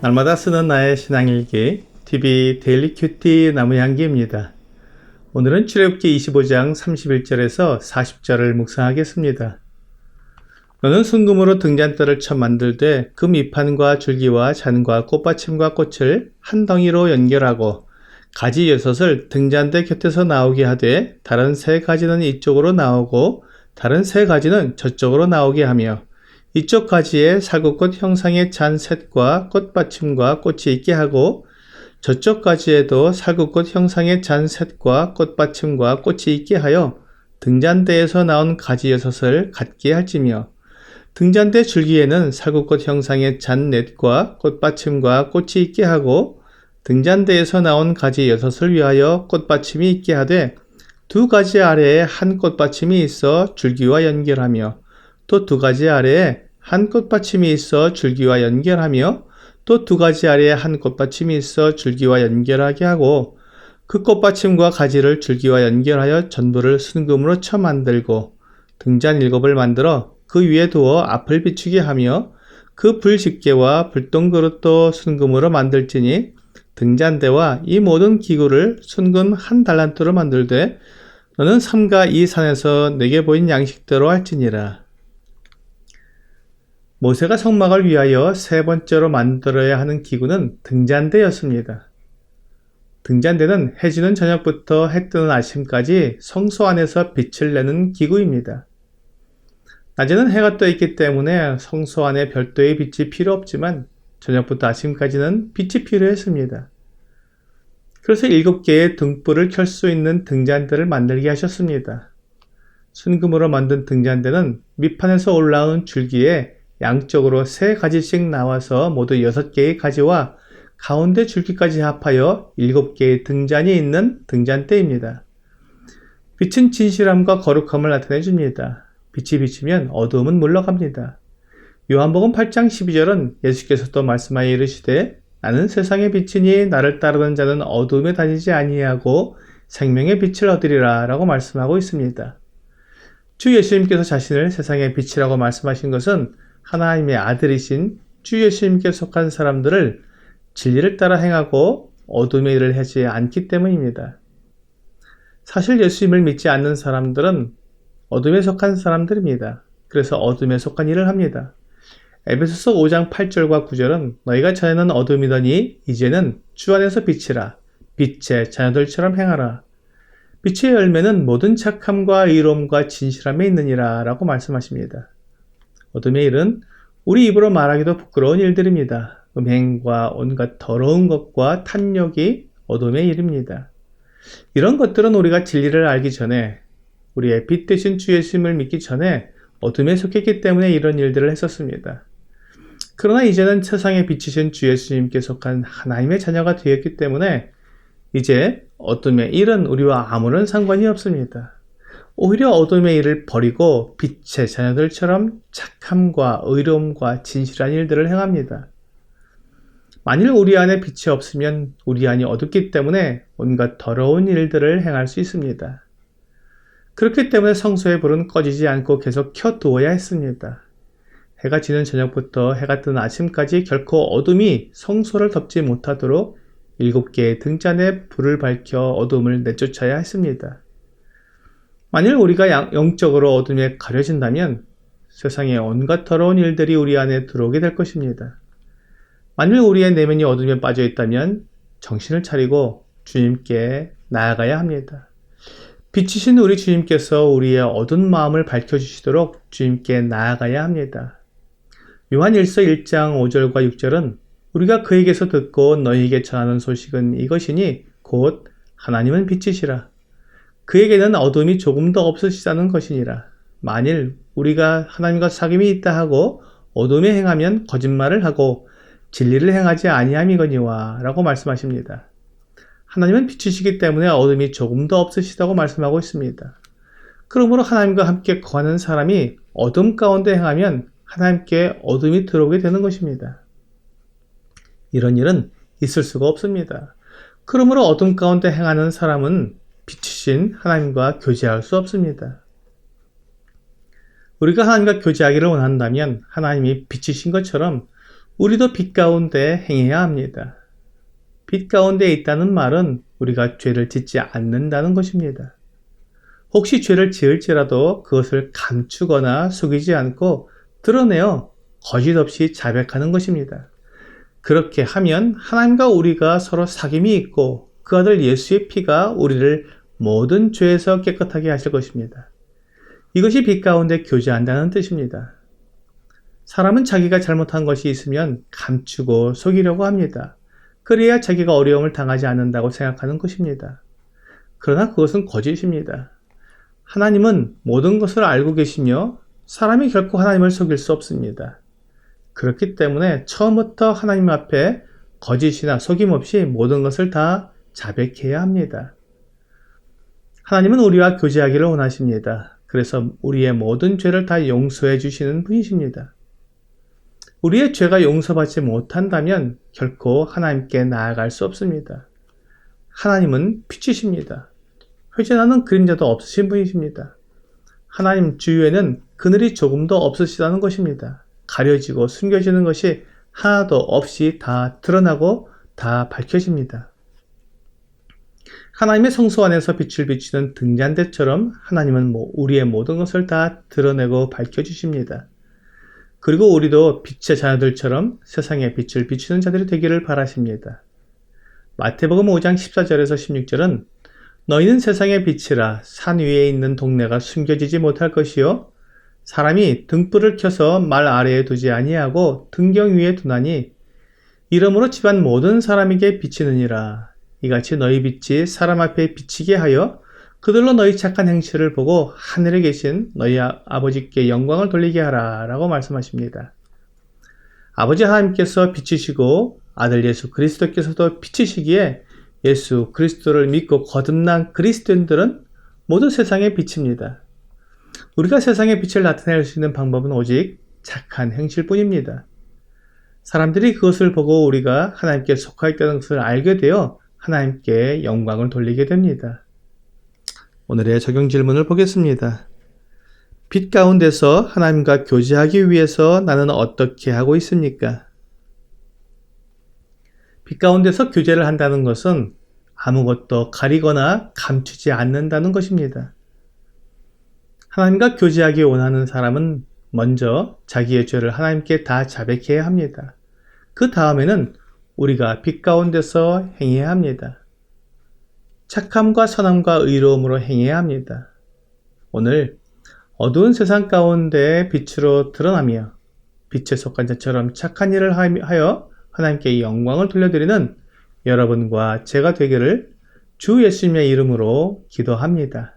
날마다 쓰는 나의 신앙일기 TV 데일리 큐티 나무향기입니다. 오늘은 출애굽기 25장 31절에서 40절을 묵상하겠습니다. 너는 순금으로 등잔대를 쳐 만들되 그 밑판과 줄기와 잔과 꽃받침과 꽃을 한 덩이로 연결하고 가지 6을 등잔대 곁에서 나오게 하되 다른 3가지는 이쪽으로 나오고 다른 3가지는 저쪽으로 나오게 하며 이쪽 가지에 살구꽃 형상의 잔 셋과 꽃받침과 꽃이 있게 하고 저쪽 가지에도 살구꽃 형상의 잔 셋과 꽃받침과 꽃이 있게 하여 등잔대에서 나온 가지 6을 갖게 할지며 등잔대 줄기에는 살구꽃 형상의 잔 넷과 꽃받침과 꽃이 있게 하고 등잔대에서 나온 가지 6을 위하여 꽃받침이 있게 하되 2가지 아래에 한 꽃받침이 있어 줄기와 연결하며 또 2가지 아래에 한 꽃받침이 있어 줄기와 연결하며 또 2가지 아래에 한 꽃받침이 있어 줄기와 연결하게 하고 그 꽃받침과 가지를 줄기와 연결하여 전부를 순금으로 쳐 만들고 등잔 7을 만들어 그 위에 두어 앞을 비추게 하며 그 불집게와 불똥그릇도 순금으로 만들지니 등잔대와 이 모든 기구를 순금 1달란트로 만들되 너는 삼가 이 산에서 내게 보인 양식대로 할지니라. 모세가 성막을 위하여 3번째로 만들어야 하는 기구는 등잔대였습니다. 등잔대는 해 지는 저녁부터 해 뜨는 아침까지 성소 안에서 빛을 내는 기구입니다. 낮에는 해가 떠 있기 때문에 성소 안에 별도의 빛이 필요 없지만 저녁부터 아침까지는 빛이 필요했습니다. 그래서 7개의 등불을 켤 수 있는 등잔대를 만들게 하셨습니다. 순금으로 만든 등잔대는 밑판에서 올라온 줄기에 양쪽으로 3가지씩 나와서 모두 6개의 가지와 가운데 줄기까지 합하여 7개의 등잔이 있는 등잔대입니다. 빛은 진실함과 거룩함을 나타내 줍니다. 빛이 비치면 어두움은 물러갑니다. 요한복음 8장 12절은 예수께서 또 말씀하여 이르시되 나는 세상의 빛이니 나를 따르는 자는 어두움에 다니지 아니하고 생명의 빛을 얻으리라 라고 말씀하고 있습니다. 주 예수님께서 자신을 세상의 빛이라고 말씀하신 것은 하나님의 아들이신 주 예수님께 속한 사람들을 진리를 따라 행하고 어둠의 일을 하지 않기 때문입니다. 사실 예수님을 믿지 않는 사람들은 어둠에 속한 사람들입니다. 그래서 어둠에 속한 일을 합니다. 에베소서 5장 8절과 9절은 너희가 전에는 어둠이더니 이제는 주 안에서 빛이라 빛의 자녀들처럼 행하라. 빛의 열매는 모든 착함과 의로움과 진실함에 있느니라 라고 말씀하십니다. 어둠의 일은 우리 입으로 말하기도 부끄러운 일들입니다. 음행과 온갖 더러운 것과 탐욕이 어둠의 일입니다. 이런 것들은 우리가 진리를 알기 전에 우리의 빛 되신 주 예수님을 믿기 전에 어둠에 속했기 때문에 이런 일들을 했었습니다. 그러나 이제는 세상에 비치신 주 예수님께 속한 하나님의 자녀가 되었기 때문에 이제 어둠의 일은 우리와 아무런 상관이 없습니다. 오히려 어둠의 일을 버리고 빛의 자녀들처럼 착함과 의로움과 진실한 일들을 행합니다. 만일 우리 안에 빛이 없으면 우리 안이 어둡기 때문에 온갖 더러운 일들을 행할 수 있습니다. 그렇기 때문에 성소의 불은 꺼지지 않고 계속 켜두어야 했습니다. 해가 지는 저녁부터 해가 뜨는 아침까지 결코 어둠이 성소를 덮지 못하도록 7개의 등잔에 불을 밝혀 어둠을 내쫓아야 했습니다. 만일 우리가 영적으로 어둠에 가려진다면 세상의 온갖 더러운 일들이 우리 안에 들어오게 될 것입니다. 만일 우리의 내면이 어둠에 빠져 있다면 정신을 차리고 주님께 나아가야 합니다. 빛이신 우리 주님께서 우리의 어두운 마음을 밝혀주시도록 주님께 나아가야 합니다. 요한 1서 1장 5절과 6절은 우리가 그에게서 듣고 너희에게 전하는 소식은 이것이니 곧 하나님은 빛이시라. 그에게는 어둠이 조금도 없으시다는 것이니라. 만일 우리가 하나님과 사귐이 있다 하고 어둠에 행하면 거짓말을 하고 진리를 행하지 아니함이거니와 라고 말씀하십니다. 하나님은 빛이시기 때문에 어둠이 조금도 없으시다고 말씀하고 있습니다. 그러므로 하나님과 함께 거하는 사람이 어둠 가운데 행하면 하나님께 어둠이 들어오게 되는 것입니다. 이런 일은 있을 수가 없습니다. 그러므로 어둠 가운데 행하는 사람은 빛이신 하나님과 교제할 수 없습니다. 우리가 하나님과 교제하기를 원한다면 하나님이 빛이신 것처럼 우리도 빛 가운데 행해야 합니다. 빛 가운데 있다는 말은 우리가 죄를 짓지 않는다는 것입니다. 혹시 죄를 지을지라도 그것을 감추거나 속이지 않고 드러내어 거짓 없이 자백하는 것입니다. 그렇게 하면 하나님과 우리가 서로 사귐이 있고 그 아들 예수의 피가 우리를 모든 죄에서 깨끗하게 하실 것입니다. 이것이 빛 가운데 교제한다는 뜻입니다. 사람은 자기가 잘못한 것이 있으면 감추고 속이려고 합니다. 그래야 자기가 어려움을 당하지 않는다고 생각하는 것입니다. 그러나 그것은 거짓입니다. 하나님은 모든 것을 알고 계시며 사람이 결코 하나님을 속일 수 없습니다. 그렇기 때문에 처음부터 하나님 앞에 거짓이나 속임 없이 모든 것을 다 자백해야 합니다. 하나님은 우리와 교제하기를 원하십니다. 그래서 우리의 모든 죄를 다 용서해 주시는 분이십니다. 우리의 죄가 용서받지 못한다면 결코 하나님께 나아갈 수 없습니다. 하나님은 빛이십니다. 회전하는 그림자도 없으신 분이십니다. 하나님 주위에는 그늘이 조금도 없으시다는 것입니다. 가려지고 숨겨지는 것이 하나도 없이 다 드러나고 다 밝혀집니다. 하나님의 성소 안에서 빛을 비추는 등잔대처럼 하나님은 우리의 모든 것을 다 드러내고 밝혀주십니다. 그리고 우리도 빛의 자녀들처럼 세상에 빛을 비추는 자들이 되기를 바라십니다. 마태복음 5장 14절에서 16절은 너희는 세상의 빛이라 산 위에 있는 동네가 숨겨지지 못할 것이요 사람이 등불을 켜서 말 아래에 두지 아니하고 등경 위에 두나니 이러므로 집안 모든 사람에게 비치느니라. 이같이 너희 빛이 사람 앞에 비치게 하여 그들로 너희 착한 행실을 보고 하늘에 계신 너희 아버지께 영광을 돌리게 하라 라고 말씀하십니다. 아버지 하나님께서 빛이시고 아들 예수 그리스도께서도 빛이시기에 예수 그리스도를 믿고 거듭난 그리스도인들은 모두 세상의 빛입니다. 우리가 세상의 빛을 나타낼 수 있는 방법은 오직 착한 행실뿐입니다. 사람들이 그것을 보고 우리가 하나님께 속하 있다는 것을 알게 되어 하나님께 영광을 돌리게 됩니다. 오늘의 적용 질문을 보겠습니다. 빛 가운데서 하나님과 교제하기 위해서 나는 어떻게 하고 있습니까? 빛 가운데서 교제를 한다는 것은 아무것도 가리거나 감추지 않는다는 것입니다. 하나님과 교제하기 원하는 사람은 먼저 자기의 죄를 하나님께 다 자백해야 합니다. 그 다음에는 우리가 빛 가운데서 행해야 합니다. 착함과 선함과 의로움으로 행해야 합니다. 오늘 어두운 세상 가운데 빛으로 드러나며 빛에 속한 자처럼 착한 일을 하여 하나님께 영광을 돌려드리는 여러분과 제가 되기를 주 예수님의 이름으로 기도합니다.